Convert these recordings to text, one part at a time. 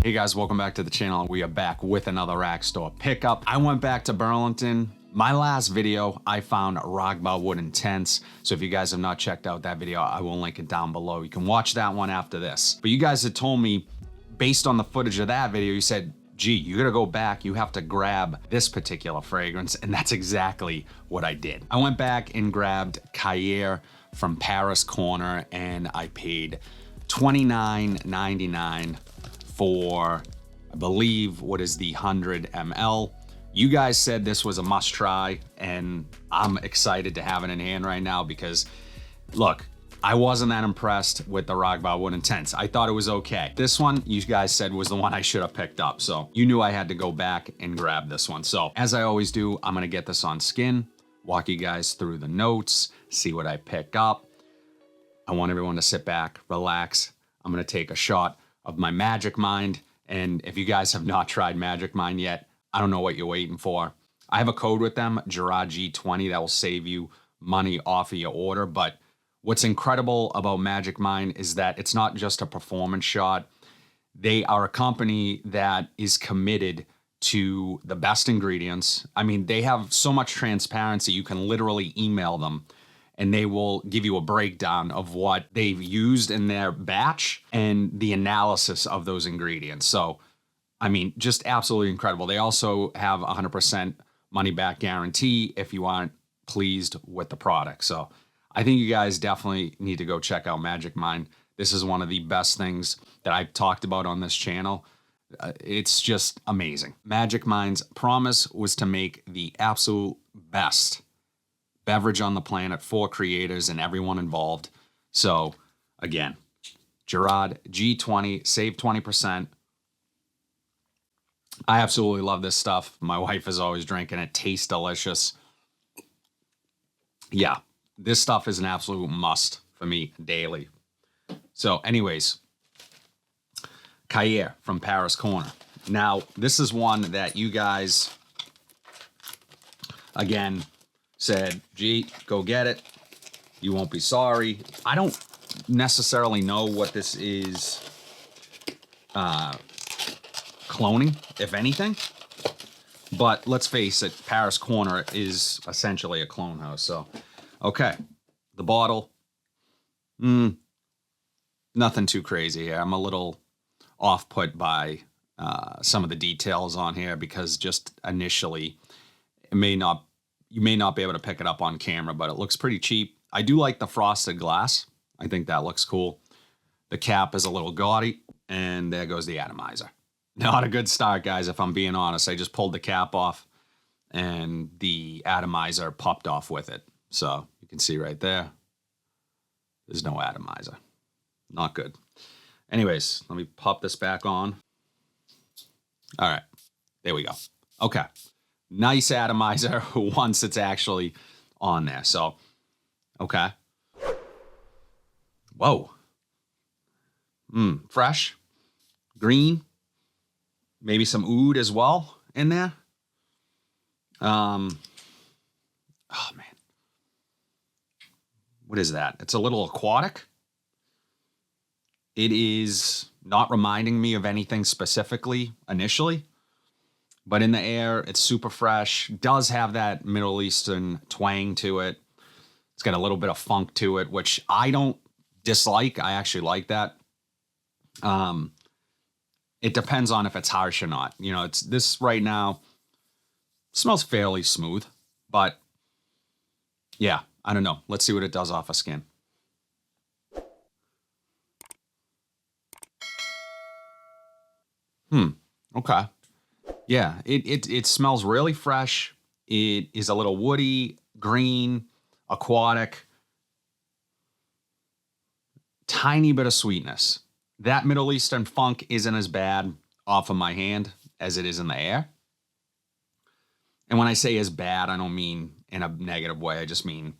Hey guys, welcome back to the channel. We are back with another rack store pickup. I went back to Burlington. My last video, I found Rogba Wood Intense. So if you guys have not checked out that video, I will link it down below. You can watch that one after this. But you guys had told me, based on the footage of that video, you said, gee, you gotta go back, you have to grab this particular fragrance, and that's exactly what I did. I went back and grabbed Cahiers from Paris Corner, and I paid $29.99 for, I believe, what is the 100 ml. You guys said this was a must try, and I'm excited to have it in hand right now because, look, I wasn't that impressed with the Rogba Wood Intense. I thought it was okay. This one, you guys said, was the one I should have picked up. So you knew I had to go back and grab this one. So as I always do, I'm gonna get this on skin, walk you guys through the notes, see what I pick up. I want everyone to sit back, relax. I'm gonna take a shot of my Magic Mind. And if you guys have not tried Magic Mind yet, I don't know what you're waiting for. I have a code with them, Gerard G20, that will save you money off of your order. But what's incredible about Magic Mind is that it's not just a performance shot. They are a company that is committed to the best ingredients. I mean, they have so much transparency, you can literally email them and they will give you a breakdown of what they've used in their batch and the analysis of those ingredients. So, I mean, just absolutely incredible. They also have 100% money back guarantee if you aren't pleased with the product. So I think you guys definitely need to go check out Magic Mind. This is one of the best things that I've talked about on this channel. It's just amazing. Magic Mind's promise was to make the absolute best beverage on the planet for creators and everyone involved. So again, Gerard G20, save 20%. I absolutely love this stuff. My wife is always drinking it. Tastes delicious. Yeah, this stuff is an absolute must for me daily. So anyways, Cahiers from Paris Corner. Now, this is one that you guys, again, said, gee, go get it. You won't be sorry. I don't necessarily know what this is cloning, if anything. But let's face it, Paris Corner is essentially a clone house. So, okay, the bottle. Nothing too crazy here. I'm a little off-put by some of the details on here because just initially, you may not be able to pick it up on camera, but it looks pretty cheap. I do like the frosted glass. I think that looks cool. The cap is a little gaudy, and there goes the atomizer. Not a good start, guys, if I'm being honest. I just pulled the cap off, and the atomizer popped off with it. So you can see right there, there's no atomizer. Not good. Anyways, let me pop this back on. All right, there we go. Okay. Nice atomizer once it's actually on there. So, okay. Whoa. Fresh, green, maybe some oud as well in there. Oh man. What is that? It's a little aquatic. It is not reminding me of anything specifically initially. But in the air, it's super fresh. Does have that Middle Eastern twang to it. It's got a little bit of funk to it, which I don't dislike. I actually like that. It depends on if it's harsh or not. You know, it's this right now smells fairly smooth, but yeah, I don't know. Let's see what it does off of skin. Okay. Yeah, it smells really fresh. It is a little woody, green, aquatic. Tiny bit of sweetness. That Middle Eastern funk isn't as bad off of my hand as it is in the air. And when I say as bad, I don't mean in a negative way. I just mean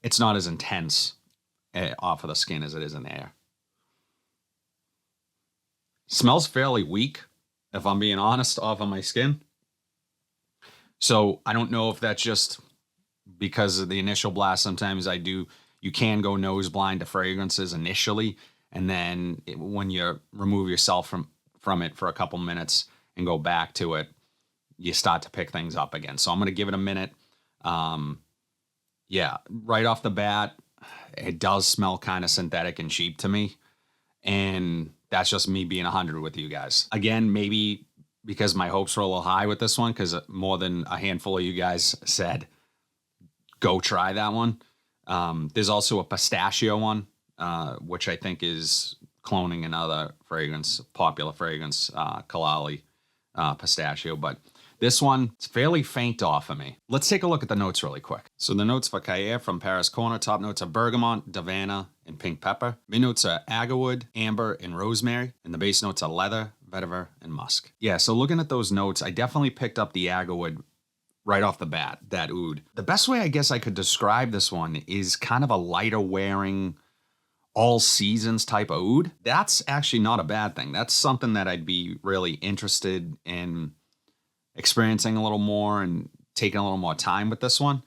it's not as intense off of the skin as it is in the air. Smells fairly weak, if I'm being honest, off of my skin. So I don't know if that's just because of the initial blast. Sometimes you can go nose blind to fragrances initially. And then when you remove yourself from it for a couple minutes and go back to it, you start to pick things up again. So I'm going to give it a minute. Yeah, right off the bat, it does smell kind of synthetic and cheap to me. And that's just me being 100 with you guys. Again, maybe because my hopes were a little high with this one, because more than a handful of you guys said, go try that one. There's also a pistachio one, which I think is cloning another fragrance, popular fragrance, Kalali pistachio. But this one, it's fairly faint off of me. Let's take a look at the notes really quick. So the notes for Cahiers from Paris Corner, top notes are bergamot, davana, and pink pepper. Mid notes are agarwood, amber, and rosemary. And the base notes are leather, vetiver, and musk. Yeah, so looking at those notes, I definitely picked up the agarwood right off the bat, that oud. The best way I guess I could describe this one is kind of a lighter wearing, all seasons type of oud. That's actually not a bad thing. That's something that I'd be really interested in experiencing a little more and taking a little more time with this one.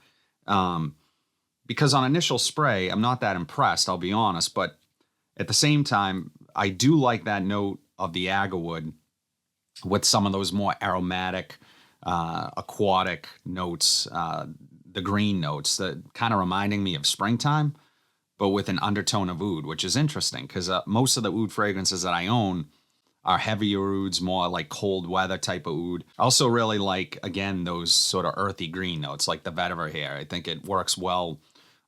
Because on initial spray, I'm not that impressed, I'll be honest. But at the same time, I do like that note of the agarwood with some of those more aromatic, aquatic notes, the green notes, that kind of reminding me of springtime, but with an undertone of oud, which is interesting because most of the oud fragrances that I own are heavier ouds, more like cold weather type of oud. I also really like, again, those sort of earthy green notes, like the vetiver here. I think it works well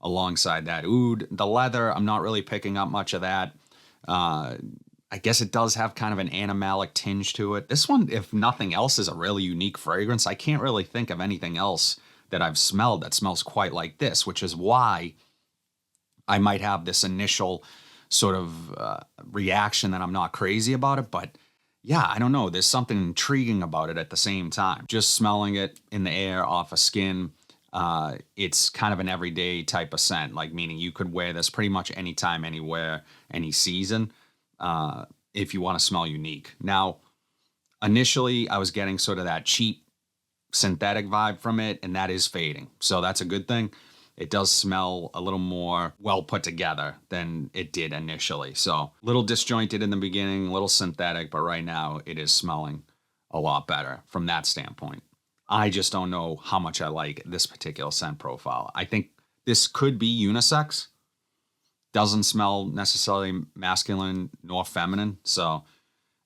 alongside that oud. The leather, I'm not really picking up much of that. I guess it does have kind of an animalic tinge to it. This one, if nothing else, is a really unique fragrance. I can't really think of anything else that I've smelled that smells quite like this, which is why I might have this initial sort of reaction that I'm not crazy about it. But yeah, I don't know. There's something intriguing about it at the same time. Just smelling it in the air off of skin, it's kind of an everyday type of scent, like meaning you could wear this pretty much anytime, anywhere, any season, if you want to smell unique. Now, initially, I was getting sort of that cheap synthetic vibe from it, and that is fading. So that's a good thing. It does smell a little more well put together than it did initially. So a little disjointed in the beginning, a little synthetic, but right now it is smelling a lot better from that standpoint. I just don't know how much I like this particular scent profile. I think this could be unisex. Doesn't smell necessarily masculine nor feminine. So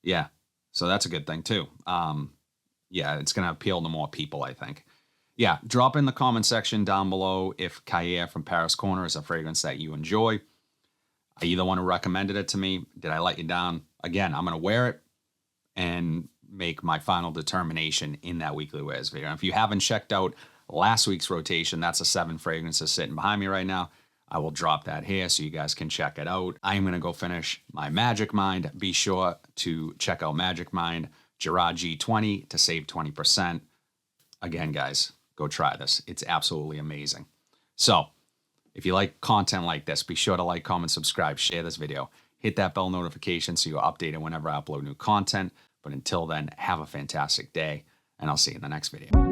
yeah, so that's a good thing too. Yeah, it's going to appeal to more people, I think. Yeah, drop in the comment section down below if Cahiers from Paris Corner is a fragrance that you enjoy. Are you the one who recommended it to me? Did I let you down? Again, I'm going to wear it and make my final determination in that weekly wears video. And if you haven't checked out last week's rotation, that's the 7 fragrances sitting behind me right now. I will drop that here so you guys can check it out. I'm going to go finish my Magic Mind. Be sure to check out Magic Mind Gerard G20 to save 20%. Again, guys, go try this. It's absolutely amazing. So if you like content like this, be sure to like, comment, subscribe, share this video. Hit that bell notification so you're updated whenever I upload new content. But until then, have a fantastic day, and I'll see you in the next video.